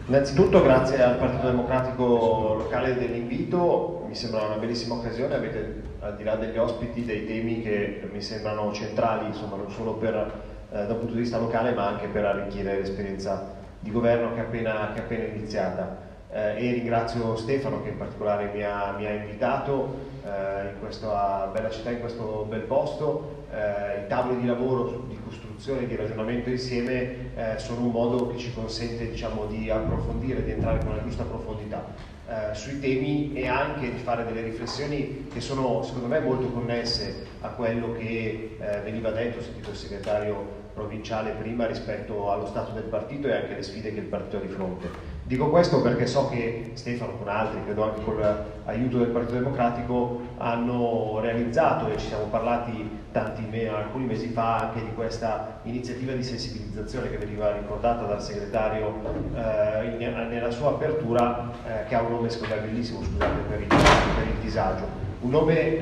Innanzitutto grazie al Partito Democratico locale dell'invito, mi sembra una bellissima occasione, avete al di là degli ospiti dei temi che mi sembrano centrali, insomma, non solo da un punto di vista locale ma anche per arricchire l'esperienza di governo che è appena iniziata. E ringrazio Stefano che in particolare mi ha invitato in questa bella città, in questo bel posto. I tavoli di lavoro di costruzione, di ragionamento insieme sono un modo che ci consente, diciamo, di approfondire, di entrare con una giusta profondità sui temi e anche di fare delle riflessioni che sono secondo me molto connesse a quello che veniva detto, ho sentito il segretario provinciale prima, rispetto allo stato del partito e anche alle sfide che il partito ha di fronte. Dico questo perché so che Stefano, con altri, credo anche con l'aiuto del Partito Democratico, hanno realizzato, e ci siamo parlati alcuni mesi fa, anche di questa iniziativa di sensibilizzazione che veniva ricordata dal segretario nella sua apertura, che ha un nome secondo me bellissimo, scusate per il disagio. Un nome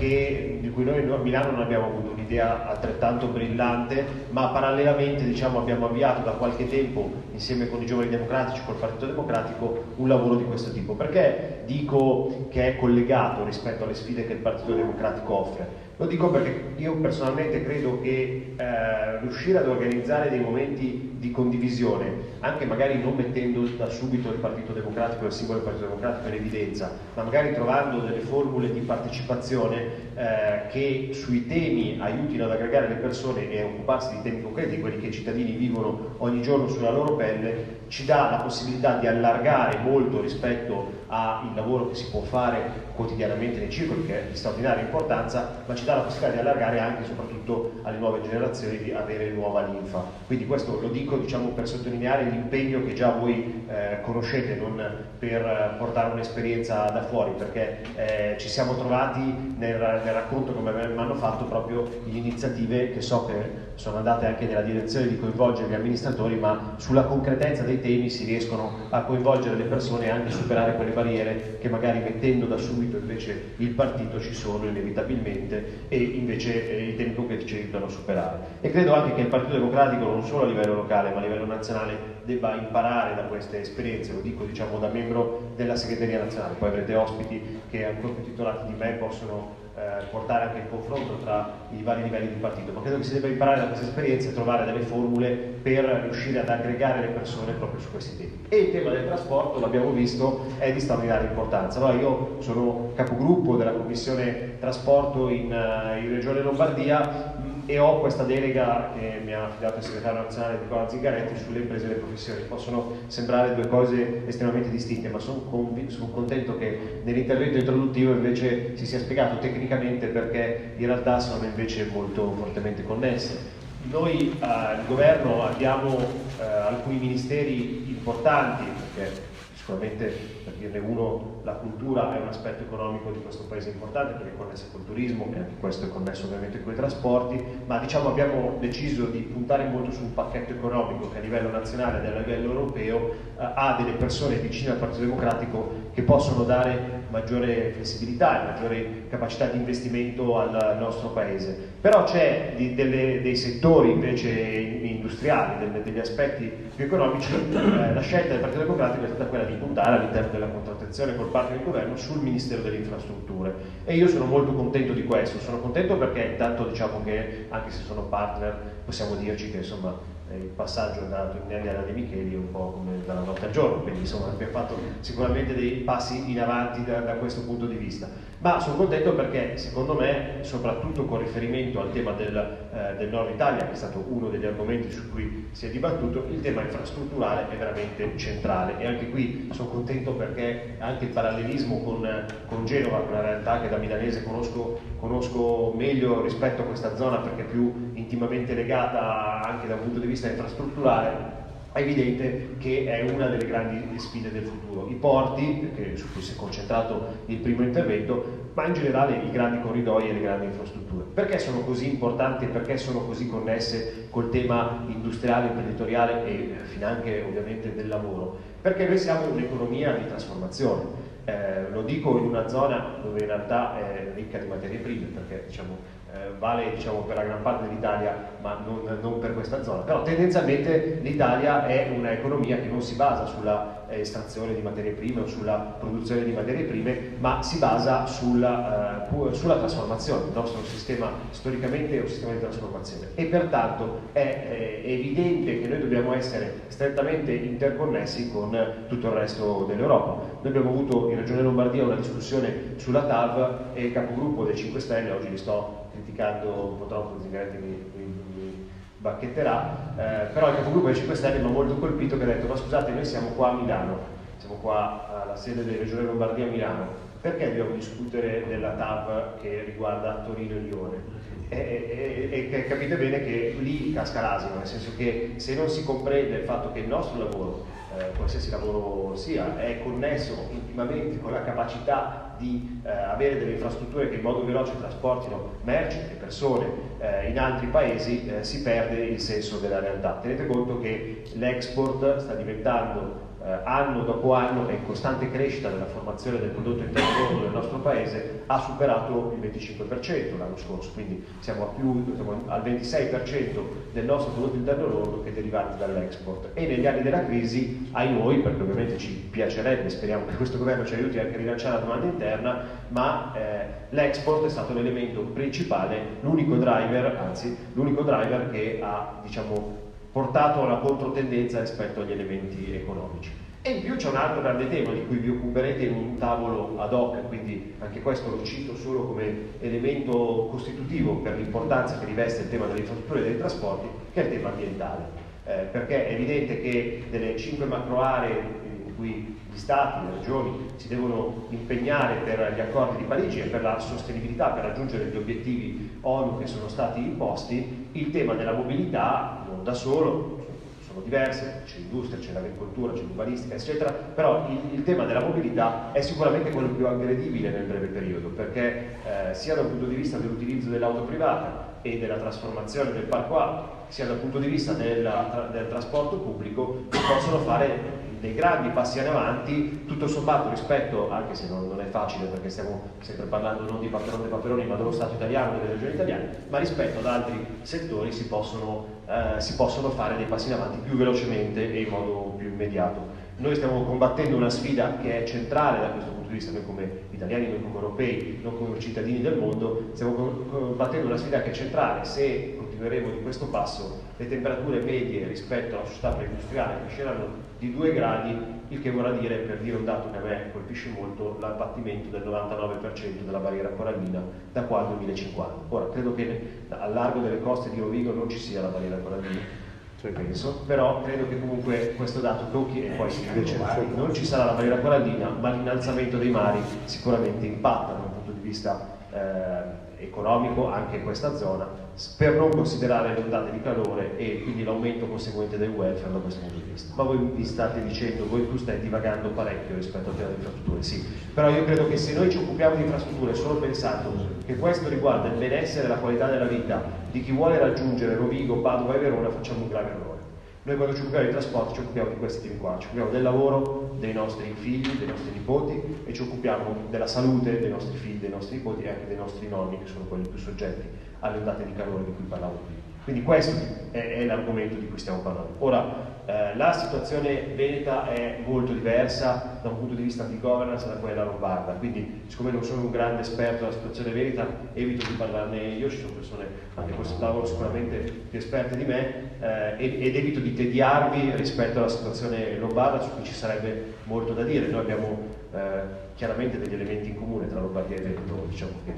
di cui noi a Milano non abbiamo avuto un'idea altrettanto brillante, ma parallelamente, diciamo, abbiamo avviato da qualche tempo, insieme con i Giovani Democratici, col Partito Democratico, un lavoro di questo tipo. Perché dico che è collegato rispetto alle sfide che il Partito Democratico offre? Lo dico perché io personalmente credo che riuscire ad organizzare dei momenti di condivisione, anche magari non mettendo da subito il Partito Democratico e il singolo Partito Democratico in evidenza, ma magari trovando delle formule di partecipazione che sui temi aiutino ad aggregare le persone e a occuparsi di temi concreti, quelli che i cittadini vivono ogni giorno sulla loro pelle, ci dà la possibilità di allargare molto rispetto al lavoro che si può fare quotidianamente nei circoli, che è di straordinaria importanza, ma ci dà la possibilità di allargare anche e soprattutto alle nuove generazioni, di avere nuova linfa. Quindi questo lo dico, diciamo, per sottolineare l'impegno che già voi conoscete, non per portare un'esperienza da fuori, perché ci siamo trovati nel racconto, come mi hanno fatto, proprio in iniziative che so che sono andate anche nella direzione di coinvolgere gli amministratori, ma sulla concretezza dei temi si riescono a coinvolgere le persone e anche superare quelle barriere che magari mettendo da subito invece il partito ci sono inevitabilmente, e invece i temi concreti ci aiutano a superare. E credo anche che il Partito Democratico, non solo a livello locale ma a livello nazionale, debba imparare da queste esperienze. Lo dico, diciamo, da membro della segreteria nazionale, poi avrete ospiti che ancora più titolati di me possono portare anche il confronto tra i vari livelli di partito, ma credo che si debba imparare da queste esperienze e trovare delle formule per riuscire ad aggregare le persone proprio su questi temi. E il tema del trasporto, l'abbiamo visto, è di straordinaria importanza. Allora, io sono capogruppo della Commissione Trasporto in Regione Lombardia e ho questa delega che mi ha affidato il segretario nazionale Nicola Zingaretti sulle imprese e le professioni. Possono sembrare due cose estremamente distinte, ma sono contento che nell'intervento introduttivo invece si sia spiegato tecnicamente perché in realtà sono invece molto fortemente connesse. Noi il governo abbiamo alcuni ministeri importanti, perché sicuramente, per dirne uno, la cultura è un aspetto economico di questo paese importante, perché è connesso col turismo, e anche questo è connesso ovviamente con i trasporti, ma diciamo abbiamo deciso di puntare molto su un pacchetto economico che a livello nazionale e a livello europeo ha delle persone vicine al Partito Democratico che possono dare maggiore flessibilità e maggiore capacità di investimento al nostro paese. Però c'è dei settori invece industriali, degli aspetti più economici, la scelta del Partito Democratico è stata quella di puntare all'interno della contrattazione col partner di governo sul Ministero delle Infrastrutture, e io sono molto contento di questo. Sono contento perché intanto, diciamo, che anche se sono partner possiamo dirci che insomma il passaggio è andato in Nelly De Micheli un po' come dalla notte al giorno, quindi insomma abbiamo fatto sicuramente dei passi in avanti da questo punto di vista. Ma sono contento perché secondo me, soprattutto con riferimento al tema del Nord Italia, che è stato uno degli argomenti su cui si è dibattuto, il tema infrastrutturale è veramente centrale, e anche qui sono contento perché anche il parallelismo con Genova, una realtà che da milanese conosco meglio rispetto a questa zona perché più intimamente legata anche da un punto di vista infrastrutturale, è evidente che è una delle grandi sfide del futuro. I porti, su cui si è concentrato il primo intervento, ma in generale i grandi corridoi e le grandi infrastrutture. Perché sono così importanti e perché sono così connesse col tema industriale, imprenditoriale e finanche ovviamente del lavoro? Perché noi siamo un'economia di trasformazione. Lo dico in una zona dove in realtà è ricca di materie prime, perché diciamo, vale diciamo, per la gran parte dell'Italia, ma non per questa zona. Però tendenzialmente l'Italia è un'economia che non si basa sulla estrazione di materie prime o sulla produzione di materie prime, ma si basa sulla trasformazione. Il nostro sistema storicamente è un sistema di trasformazione e pertanto è evidente che noi dobbiamo essere strettamente interconnessi con tutto il resto dell'Europa. Noi abbiamo avuto in Regione Lombardia una discussione sulla TAV e il capogruppo dei 5 Stelle, oggi li sto criticando un po' troppo, Zingaretti mi bacchetterà, però il capogruppo dei 5 Stelle mi ha molto colpito, che ha detto: ma scusate, noi siamo qua a Milano, siamo qua alla sede della Regione Lombardia a Milano, perché dobbiamo discutere della TAV che riguarda Torino e Lione? E capite bene che lì casca l'asino, nel senso che se non si comprende il fatto che il nostro lavoro, qualsiasi lavoro sia, è connesso intimamente con la capacità di avere delle infrastrutture che in modo veloce trasportino merci e persone in altri paesi, si perde il senso della realtà. Tenete conto che l'export sta diventando anno dopo anno, e in costante crescita della formazione del prodotto interno lordo del nostro paese, ha superato il 25% l'anno scorso, quindi siamo al 26% del nostro prodotto interno lordo che è derivante dall'export. E negli anni della crisi, ai noi, perché ovviamente ci piacerebbe, speriamo che questo governo ci aiuti anche a rilanciare la domanda interna, ma l'export è stato l'elemento principale, l'unico driver che ha, diciamo, portato a una controtendenza rispetto agli elementi economici. E in più c'è un altro grande tema di cui vi occuperete in un tavolo ad hoc, quindi anche questo lo cito solo come elemento costitutivo per l'importanza che riveste il tema delle infrastrutture e dei trasporti, che è il tema ambientale, perché è evidente che delle 5 macro aree in cui gli Stati, le regioni si devono impegnare per gli accordi di Parigi e per la sostenibilità, per raggiungere gli obiettivi ONU che sono stati imposti, il tema della mobilità non da solo, sono diverse, c'è l'industria, c'è l'agricoltura, c'è l'urbanistica, eccetera, però il tema della mobilità è sicuramente quello più aggredibile nel breve periodo, perché sia dal punto di vista dell'utilizzo dell'auto privata e della trasformazione del parco auto, sia dal punto di vista del trasporto pubblico, si possono fare dei grandi passi in avanti, tutto sommato rispetto, anche se non è facile perché stiamo sempre parlando non di Paperone e Paperoni, ma dello Stato italiano, delle regioni italiane, ma rispetto ad altri settori si possono fare dei passi in avanti più velocemente e in modo più immediato. Noi stiamo combattendo una sfida che è centrale da questo punto di vista, noi come italiani, noi come europei, non come cittadini del mondo, stiamo combattendo una sfida che è centrale. Se continueremo di questo passo, le temperature medie rispetto alla società preindustriale cresceranno di 2 gradi, il che vorrà dire, per dire un dato che a me colpisce molto, l'abbattimento del 99% della barriera corallina da qua al 2050. Ora, credo che al largo delle coste di Rovigo non ci sia la barriera corallina, penso, però credo che comunque questo dato tocchi, e poi invece non ci sarà la barriera corallina, ma l'innalzamento dei mari sicuramente impatta da un punto di vista economico anche in questa zona, per non considerare le ondate di calore e quindi l'aumento conseguente del welfare da questo punto di vista. Ma voi mi state dicendo, tu stai divagando parecchio rispetto al tema delle infrastrutture, sì, però io credo che se noi ci occupiamo di infrastrutture solo pensando che questo riguarda il benessere e la qualità della vita di chi vuole raggiungere Rovigo, Padova e Verona, facciamo un grave errore. Noi quando ci occupiamo di trasporti ci occupiamo di questi temi qua, ci occupiamo del lavoro, dei nostri figli, dei nostri nipoti, e ci occupiamo della salute dei nostri figli, dei nostri nipoti e anche dei nostri nonni, che sono quelli più soggetti alle ondate di calore di cui parlavo prima. Quindi questo è l'argomento di cui stiamo parlando. Ora, la situazione veneta è molto diversa da un punto di vista di governance da quella lombarda, quindi siccome non sono un grande esperto della situazione veneta, evito di parlarne io, ci sono persone anche a questo tavolo sicuramente più esperte di me, ed evito di tediarvi rispetto alla situazione lombarda, su cui ci sarebbe molto da dire. Noi abbiamo chiaramente degli elementi in comune tra Lombardia e Veneto, diciamo che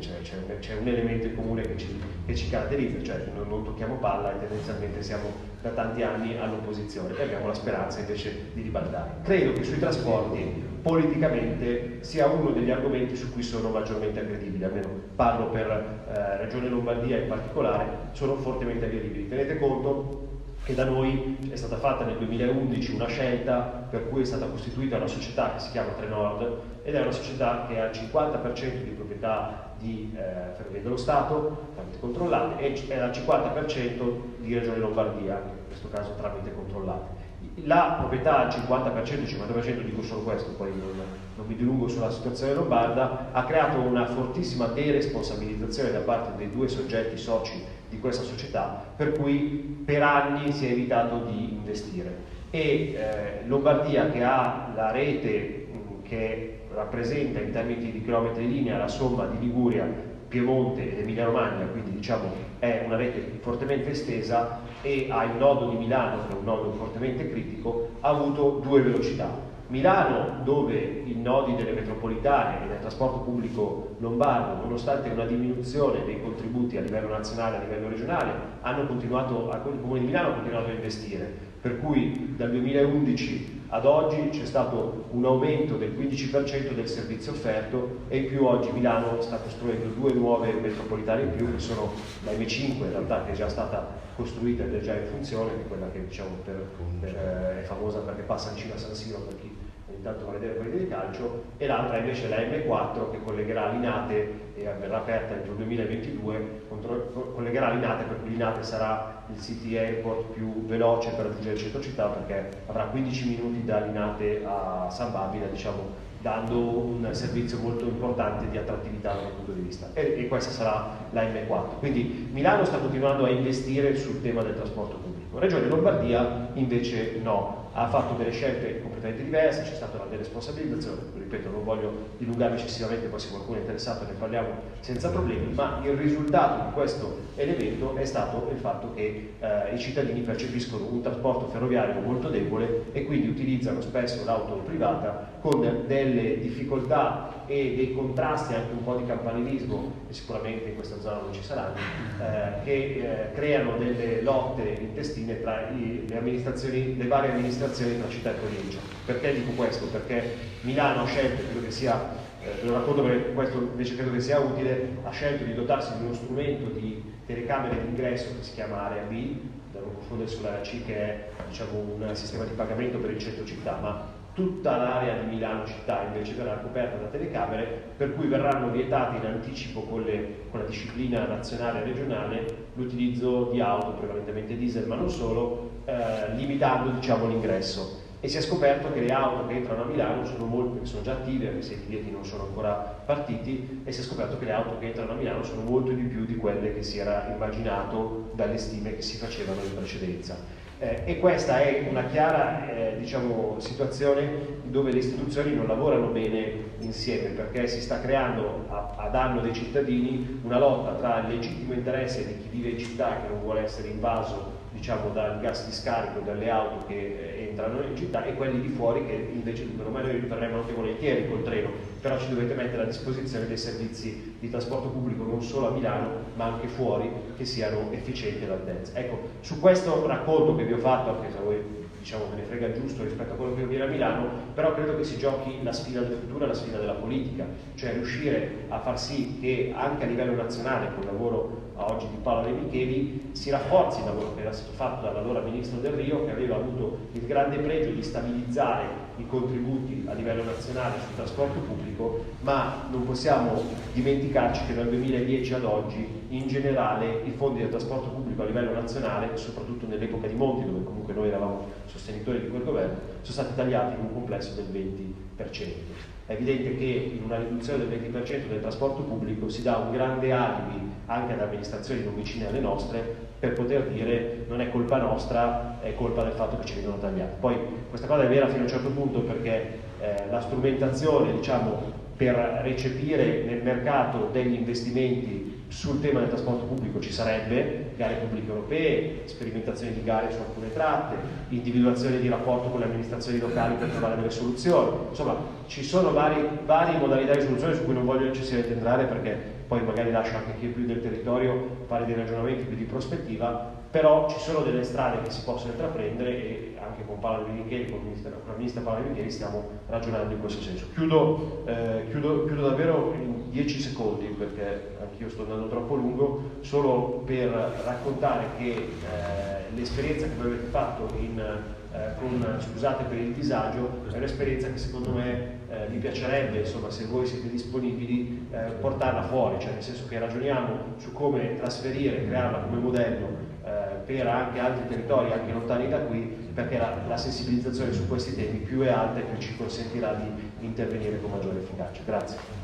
c'è un elemento in comune che ci caratterizza, cioè non tocchiamo palla e tendenzialmente siamo da tanti anni all'opposizione e abbiamo la speranza invece di ribaldare. Credo che sui trasporti politicamente sia uno degli argomenti su cui sono maggiormente aggredibili, almeno parlo per Regione Lombardia in particolare, sono fortemente aggredibili. Tenete conto che da noi è stata fatta nel 2011 una scelta per cui è stata costituita una società che si chiama Trenord, ed è una società che ha il 50% di proprietà di Ferrovie dello Stato, tramite controllate, e al 50% di Regione Lombardia, in questo caso tramite controllate. La proprietà al 50%, il 50% dico solo questo, poi non mi dilungo sulla situazione lombarda, ha creato una fortissima deresponsabilizzazione da parte dei due soggetti soci di questa società, per cui per anni si è evitato di investire. E Lombardia, che ha la rete che rappresenta in termini di chilometri linea la somma di Liguria, Piemonte ed Emilia Romagna, quindi diciamo è una rete fortemente estesa, e ha il nodo di Milano, che è un nodo fortemente critico, ha avuto due velocità. Milano, dove i nodi delle metropolitane e del trasporto pubblico lombardo, nonostante una diminuzione dei contributi a livello nazionale e a livello regionale, il Comune di Milano ha continuato a investire, per cui dal 2011 ad oggi c'è stato un aumento del 15% del servizio offerto, e in più oggi Milano sta costruendo due nuove metropolitane in più, che sono la M5 in realtà, che è già stata costruita ed è già in funzione, che è quella che diciamo è famosa perché passa vicino a San Siro per chi ogni tanto va a vedere quelli di calcio, e l'altra invece è la M4 che collegherà Linate, e verrà aperta entro il 2022, collegherà Linate, per cui Linate sarà il city airport più veloce per raggiungere il centro città, perché avrà 15 minuti da Linate a San Babila, diciamo, dando un servizio molto importante di attrattività dal punto di vista, e questa sarà la M4. Quindi Milano sta continuando a investire sul tema del trasporto pubblico. Regione Lombardia invece no, ha fatto delle scelte completamente diverse, c'è stata una deresponsabilizzazione, ripeto, non voglio dilungarmi eccessivamente, poi se qualcuno è interessato ne parliamo senza problemi, ma il risultato di questo elemento è stato il fatto che i cittadini percepiscono un trasporto ferroviario molto debole, e quindi utilizzano spesso l'auto privata con delle difficoltà e dei contrasti, anche un po' di campanilismo, e sicuramente in questa zona non ci saranno, che creano delle lotte intestine tra le varie amministrazioni tra città e provincia. Perché dico questo? Perché Milano ha scelto, credo che sia, ve lo racconto perché questo invece credo che sia utile, ha scelto di dotarsi di uno strumento di telecamere d'ingresso che si chiama Area B, da non confondere sull'Area C, che è diciamo un sistema di pagamento per il centro città, ma tutta l'area di Milano città invece verrà coperta da telecamere, per cui verranno vietati in anticipo con la disciplina nazionale e regionale l'utilizzo di auto, prevalentemente diesel ma non solo, limitando diciamo l'ingresso. E si è scoperto che le auto che entrano a Milano che sono già attive, anche se i biglietti non sono ancora partiti, e si è scoperto che le auto che entrano a Milano sono molto di più di quelle che si era immaginato dalle stime che si facevano in precedenza. E questa è una chiara diciamo, situazione dove le istituzioni non lavorano bene insieme, perché si sta creando a danno dei cittadini una lotta tra il legittimo interesse di chi vive in città, che non vuole essere invaso diciamo, dal gas di scarico dalle auto che entrano in città, e quelli di fuori che invece dicono: ma noi verremo anche volentieri col treno, però ci dovete mettere a disposizione dei servizi di trasporto pubblico non solo a Milano ma anche fuori, che siano efficienti e all'altezza. Ecco, su questo racconto che vi ho fatto, anche se a voi diciamo me ne frega giusto rispetto a quello che avviene a Milano, però credo che si giochi la sfida del futuro e la sfida della politica, cioè riuscire a far sì che anche a livello nazionale, con il lavoro a oggi di Paola De Micheli, si rafforzi il lavoro che era stato fatto dall'allora ministro Del Rio, che aveva avuto il grande pregio di stabilizzare i contributi a livello nazionale sul trasporto pubblico, ma non possiamo dimenticarci che dal 2010 ad oggi in generale i fondi del trasporto pubblico a livello nazionale, soprattutto nell'epoca di Monti, dove comunque noi eravamo sostenitori di quel governo, sono stati tagliati in un complesso del 20%. È evidente che in una riduzione del 20% del trasporto pubblico si dà un grande alibi anche ad amministrazioni non vicine alle nostre per poter dire: non è colpa nostra, è colpa del fatto che ci vengono tagliati. Poi questa cosa è vera fino a un certo punto, perché la strumentazione diciamo, per recepire nel mercato degli investimenti sul tema del trasporto pubblico ci sarebbe, gare pubbliche europee, sperimentazioni di gare su alcune tratte, individuazione di rapporto con le amministrazioni locali per trovare delle soluzioni. Insomma, ci sono varie modalità di soluzione su cui non voglio eccessivamente entrare, perché poi magari lascio anche chi è più del territorio fare dei ragionamenti più di prospettiva, però ci sono delle strade che si possono intraprendere e anche con Paola De Micheli, con la ministra Paola De Micheli stiamo ragionando in questo senso. Chiudo davvero in 10 secondi perché anch'io sto andando troppo lungo, solo per raccontare che l'esperienza che voi avete fatto scusate per il disagio, è un'esperienza che secondo me mi piacerebbe, insomma, se voi siete disponibili, portarla fuori, cioè nel senso che ragioniamo su come trasferire, crearla come modello per anche altri territori, anche lontani da qui, perché la sensibilizzazione su questi temi più è alta e più ci consentirà di intervenire con maggiore efficacia. Grazie.